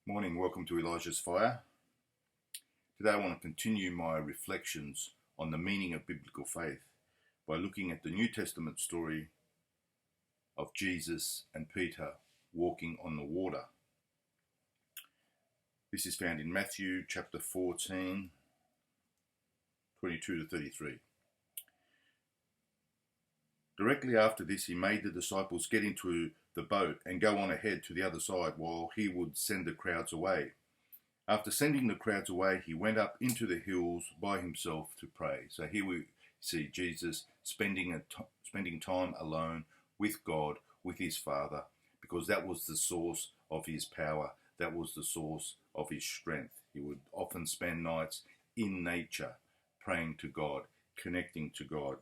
Morning, welcome to Elijah's Fire. Today I want to continue my reflections on the meaning of biblical faith by looking at the New Testament story of Jesus and Peter walking on the water. This is found in Matthew chapter 14, 22 to 33. Directly after this, he made the disciples get into the boat and go on ahead to the other side while he would send the crowds away. After sending the crowds away, he went up into the hills by himself to pray. So here we see Jesus spending time alone with God, with his Father, because that was the source of his power. That was the source of his strength. He would often spend nights in nature, praying to God, connecting to God.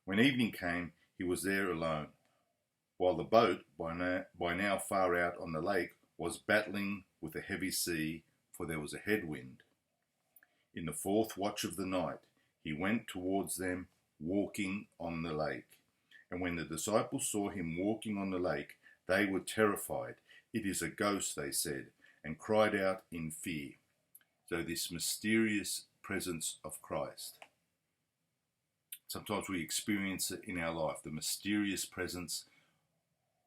When evening came, he was there alone, while the boat, by now far out on the lake, was battling with a heavy sea, for there was a headwind. In the fourth watch of the night, he went towards them, walking on the lake. And when the disciples saw him walking on the lake, they were terrified. "It is a ghost," they said, and cried out in fear. So this mysterious presence of Christ. Sometimes we experience it in our life, the mysterious presence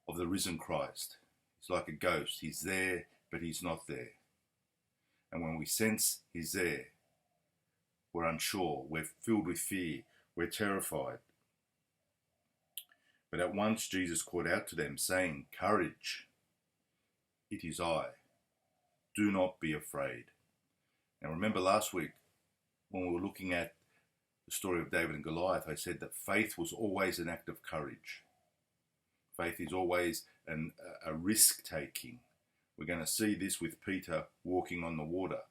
of the risen Christ. It's like a ghost. He's there, but he's not there. And when we sense he's there, we're unsure, we're filled with fear, we're terrified. But at once Jesus called out to them, saying, "Courage, it is I. Do not be afraid." Now remember last week when we were looking at the story of David and Goliath, I said that faith was always an act of courage. Faith is always a risk-taking. We're going to see this with Peter walking on the water.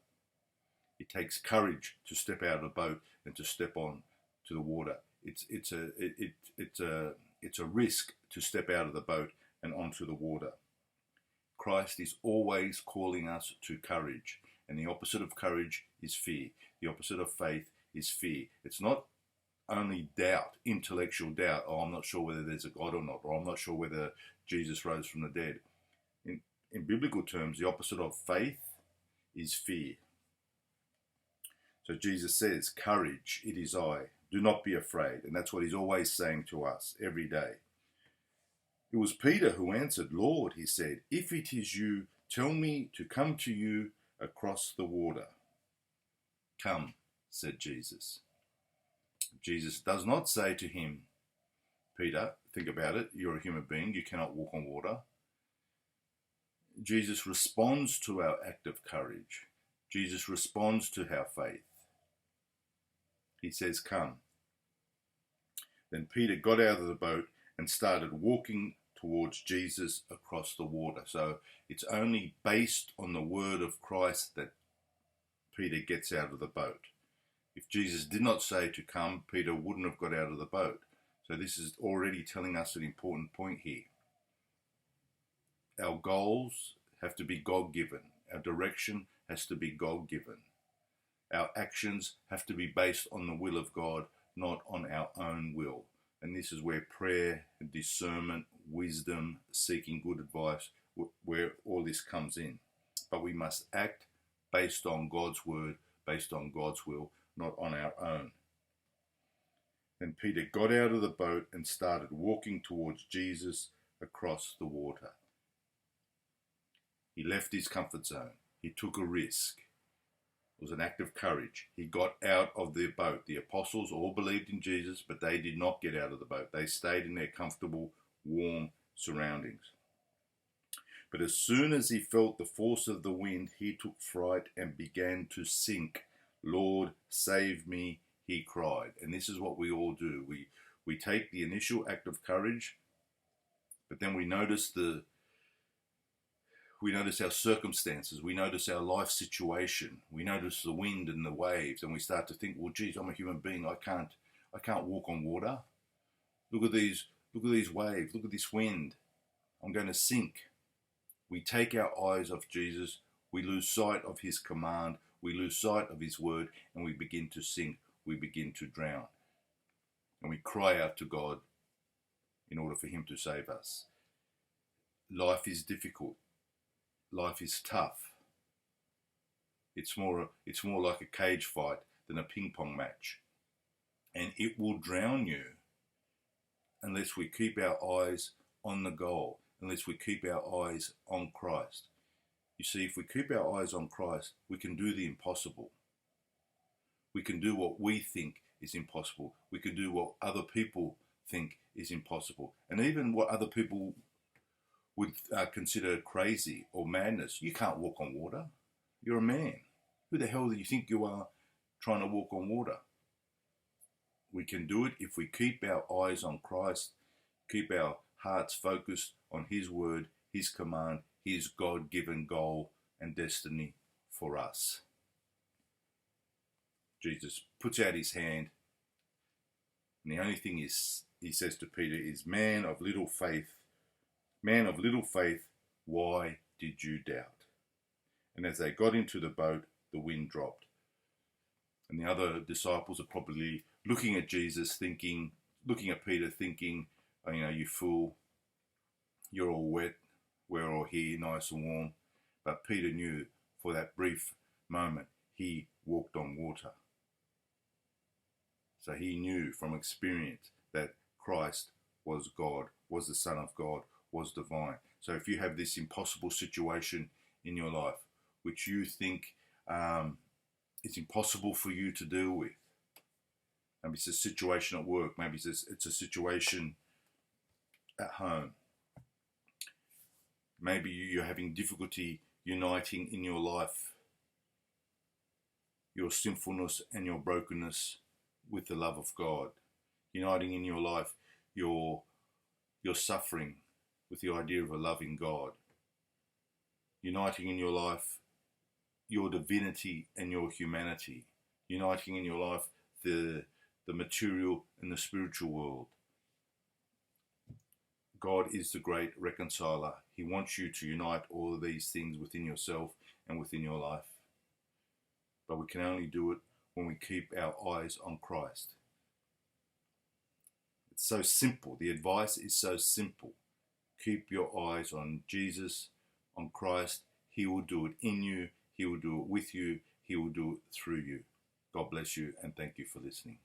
It takes courage to step out of the boat and to step on to the water. It's a risk to step out of the boat and onto the water. Christ is always calling us to courage, and the opposite of courage is fear. The opposite of faith is fear. It's not only doubt, intellectual doubt. Oh, I'm not sure whether there's a God or not, or I'm not sure whether Jesus rose from the dead. In biblical terms, the opposite of faith is fear. So Jesus says, "Courage, it is I. Do not be afraid." And that's what he's always saying to us every day. It was Peter who answered, "Lord," he said, "if it is you, tell me to come to you across the water." "Come," said Jesus. Jesus does not say to him, "Peter, think about it, you're a human being, you cannot walk on water." Jesus responds to our act of courage. Jesus responds to our faith. He says, "Come." Then Peter got out of the boat and started walking towards Jesus across the water. So it's only based on the word of Christ that Peter gets out of the boat. If Jesus did not say to come, Peter wouldn't have got out of the boat. So this is already telling us an important point here. Our goals have to be God-given. Our direction has to be God-given. Our actions have to be based on the will of God, not on our own will. And this is where prayer, discernment, wisdom, seeking good advice, where all this comes in. But we must act based on God's word, based on God's will, not on our own. Then Peter got out of the boat and started walking towards Jesus across the water. He left his comfort zone. He took a risk. It was an act of courage. He got out of the boat. The apostles all believed in Jesus, but they did not get out of the boat. They stayed in their comfortable, warm surroundings. But as soon as he felt the force of the wind, he took fright and began to sink. "Lord, save me," he cried. And this is what we all do. We take the initial act of courage, but then we notice our circumstances, we notice our life situation, we notice the wind and the waves, and we start to think, "Well, geez, I'm a human being. I can't walk on water. Look at these waves. Look at this wind. I'm going to sink." We take our eyes off Jesus. We lose sight of his command. We lose sight of his word, and we begin to sink. We begin to drown. And we cry out to God in order for him to save us. Life is difficult. life is tough. It's more like a cage fight than a ping pong match. And it will drown you unless we keep our eyes on the goal, unless we keep our eyes on Christ. You see, if we keep our eyes on Christ, we can do the impossible. We can do what we think is impossible. We can do what other people think is impossible. And even what other people would consider crazy or madness. You can't walk on water. You're a man. Who the hell do you think you are trying to walk on water? We can do it if we keep our eyes on Christ, keep our hearts focused on His word, His command, His God-given goal and destiny for us. Jesus puts out His hand, and the only thing He says to Peter is, man of little faith, why did you doubt? And as they got into the boat, the wind dropped. And the other disciples are probably looking at Jesus looking at Peter thinking, oh, you fool, you're all wet, we're all here nice and warm. But Peter knew for that brief moment he walked on water. So he knew from experience that Christ was God, was the Son of God, was divine. So if you have this impossible situation in your life, which you think it's impossible for you to deal with, maybe it's a situation at work, maybe it's a situation at home, maybe you're having difficulty uniting in your life your sinfulness and your brokenness with the love of God, uniting in your life your suffering with the idea of a loving God, uniting in your life your divinity and your humanity, uniting in your life the material and the spiritual world. God is the great reconciler. He wants you to unite all of these things within yourself and within your life. But we can only do it when we keep our eyes on Christ. It's so simple. The advice is so simple. Keep your eyes on Jesus, on Christ. He will do it in you. He will do it with you. He will do it through you. God bless you, and thank you for listening.